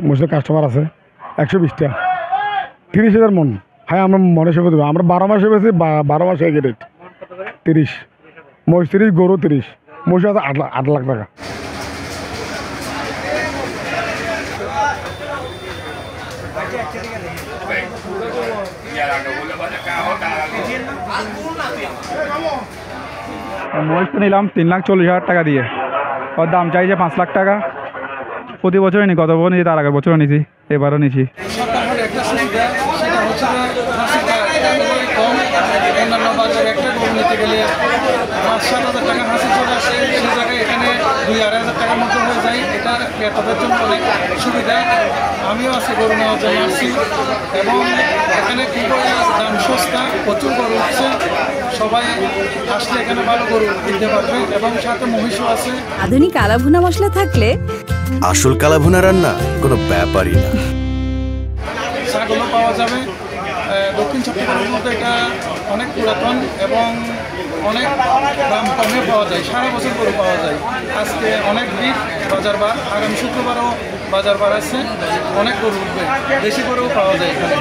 মোষের কাস্টমার আছে 120টা 30,000 মন। হ্যাঁ আমরা মনে সে দেবো, আমরা 12 মাসে বেশি 12 মাসে এক রেট 30 মোষ 30 গরু 30 মোষ আছে 8 লাখ টাকা। মহিষ তো নিলাম 3,40,000 টাকা দিয়ে, ওর দাম চাইছে 5 লাখ টাকা। প্রতি বছরই নি, গত বছর নিয়েছি, তার আগের বছরও নিয়েছি, এবারও নিয়েছি। অন্যান্য বাজারে একটা গরু নিতে গেলে 5-7 হাজার টাকা হাসি চলে আসে, সেই জায়গায় এখানে 2-2.5 হাজার টাকার মতো হয়ে যায়। এটা ক্রেতাদের জন্য অনেক সুবিধা। আমিও আছি গরু নেওয়ার জন্য আসছি, এবং এখানে খুবই দাম সস্তা, প্রচুর গরু উঠছে। সবাই আসলে এখানে ভালো গরু কিনতে পারবে, এবং সাথে মহিষও আছে। আধুনিক কালাভুনা মশলা থাকলে আসল কালাভুনা রান্না কোনো ব্যাপারই না। ছাগলও পাওয়া যাবে। দক্ষিণ চট্টগ্রামের মধ্যে এটা অনেক পুরাতন এবং অনেক দাম কমে পাওয়া যায়, সারা বছর গরু পাওয়া যায়। আজকে অনেক ভিড়, বাজার বার, আগামী শুক্রবারও বাজার বার আছে, অনেক গরু উঠবে, বেশি গরুও পাওয়া যায় এখানে।